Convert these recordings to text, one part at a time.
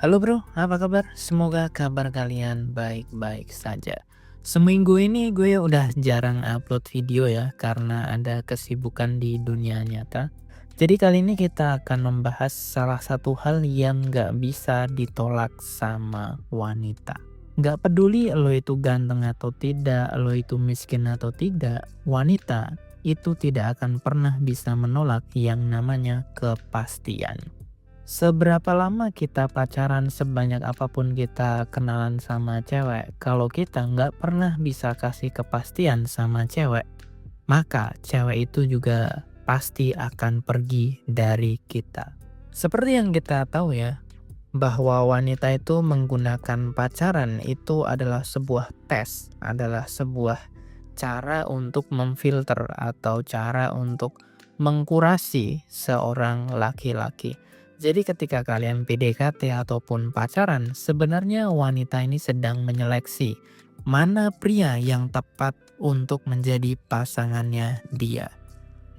Halo bro, apa kabar? Semoga kabar kalian baik-baik saja. Seminggu ini gue udah jarang upload video ya, karena ada kesibukan di dunia nyata. Jadi kali ini kita akan membahas salah satu hal yang gak bisa ditolak sama wanita. Gak peduli lo itu ganteng atau tidak, lo itu miskin atau tidak, wanita itu tidak akan pernah bisa menolak yang namanya kepastian. Seberapa lama kita pacaran, sebanyak apapun kita kenalan sama cewek, kalau kita nggak pernah bisa kasih kepastian sama cewek, maka cewek itu juga pasti akan pergi dari kita. Seperti yang kita tahu ya, bahwa wanita itu menggunakan pacaran itu adalah sebuah tes, adalah sebuah cara untuk memfilter atau cara untuk mengkurasi seorang laki-laki. Jadi ketika kalian PDKT ataupun pacaran, sebenarnya wanita ini sedang menyeleksi mana pria yang tepat untuk menjadi pasangannya dia.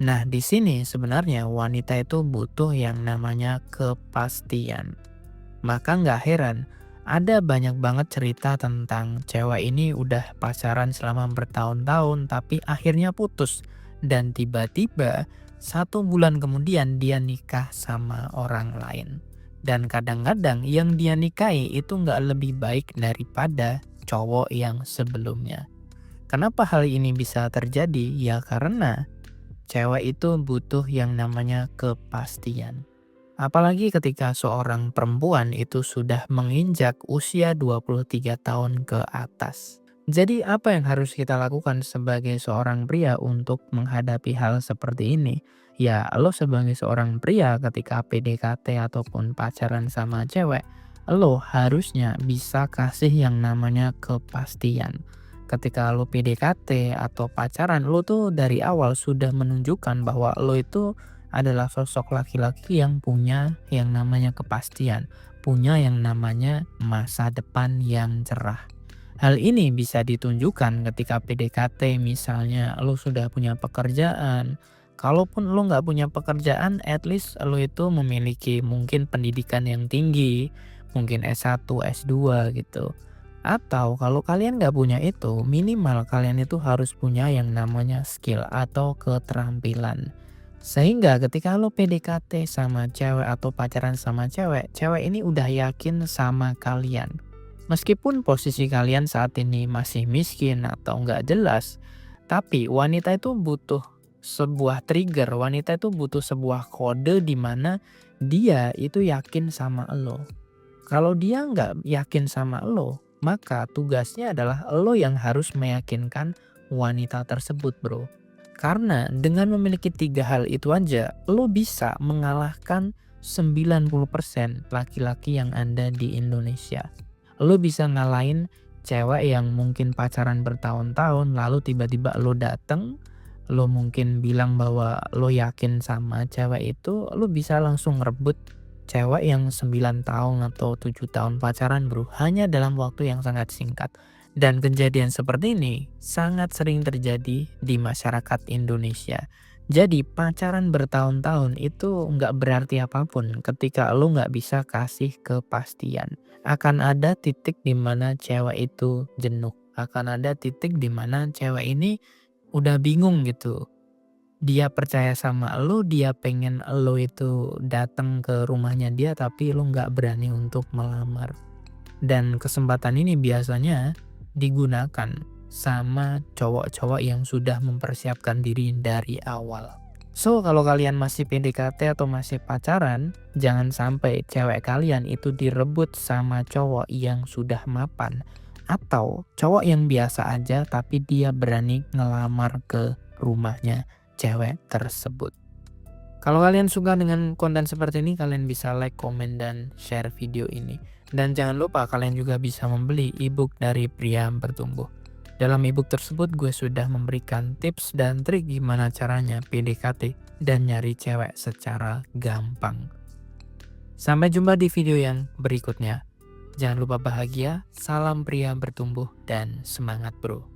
Nah, di sini sebenarnya wanita itu butuh yang namanya kepastian. Maka nggak heran, ada banyak banget cerita tentang cewek ini udah pacaran selama bertahun-tahun tapi akhirnya putus. Dan tiba-tiba 1 bulan kemudian dia nikah sama orang lain. Dan kadang-kadang yang dia nikahi itu nggak lebih baik daripada cowok yang sebelumnya. Kenapa hal ini bisa terjadi? Ya karena cewek itu butuh yang namanya kepastian. Apalagi ketika seorang perempuan itu sudah menginjak usia 23 tahun ke atas. Jadi apa yang harus kita lakukan sebagai seorang pria untuk menghadapi hal seperti ini? Ya, lo sebagai seorang pria ketika PDKT ataupun pacaran sama cewek, lo harusnya bisa kasih yang namanya kepastian. Ketika lo PDKT atau pacaran, lo tuh dari awal sudah menunjukkan bahwa lo itu adalah sosok laki-laki yang punya yang namanya kepastian, punya yang namanya masa depan yang cerah. Hal ini bisa ditunjukkan ketika PDKT, misalnya lo sudah punya pekerjaan. Kalaupun lo nggak punya pekerjaan, at least lo itu memiliki mungkin pendidikan yang tinggi, mungkin S1, S2 gitu. Atau kalau kalian nggak punya itu, minimal kalian itu harus punya yang namanya skill atau keterampilan. Sehingga ketika lo PDKT sama cewek atau pacaran sama cewek, cewek ini udah yakin sama kalian. Meskipun posisi kalian saat ini masih miskin atau nggak jelas, tapi wanita itu butuh sebuah trigger, wanita itu butuh sebuah kode di mana dia itu yakin sama lo. Kalau dia nggak yakin sama lo, maka tugasnya adalah lo yang harus meyakinkan wanita tersebut, bro. Karena dengan memiliki 3 hal itu aja, lo bisa mengalahkan 90% laki-laki yang ada di Indonesia. Lo bisa ngalahin cewek yang mungkin pacaran bertahun-tahun, lalu tiba-tiba lo dateng, lo mungkin bilang bahwa lo yakin sama cewek itu, lo bisa langsung ngerebut cewek yang 9 tahun atau 7 tahun pacaran bro, hanya dalam waktu yang sangat singkat. Dan kejadian seperti ini sangat sering terjadi di masyarakat Indonesia. Jadi pacaran bertahun-tahun itu nggak berarti apapun ketika lo nggak bisa kasih kepastian. Akan ada titik di mana cewek itu jenuh. Akan ada titik di mana cewek ini udah bingung gitu. Dia percaya sama lo, dia pengen lo itu datang ke rumahnya dia, tapi lo nggak berani untuk melamar. Dan kesempatan ini biasanya digunakan sama cowok-cowok yang sudah mempersiapkan diri dari awal. So, kalau kalian masih PDKT atau masih pacaran, jangan sampai cewek kalian itu direbut sama cowok yang sudah mapan. Atau cowok yang biasa aja tapi dia berani ngelamar ke rumahnya cewek tersebut. Kalau kalian suka dengan konten seperti ini, kalian bisa like, komen, dan share video ini. Dan jangan lupa kalian juga bisa membeli ebook dari Pria Bertumbuh. Dalam ebook tersebut gue sudah memberikan tips dan trik gimana caranya PDKT dan nyari cewek secara gampang. Sampai jumpa di video yang berikutnya. Jangan lupa bahagia, salam pria bertumbuh, dan semangat bro.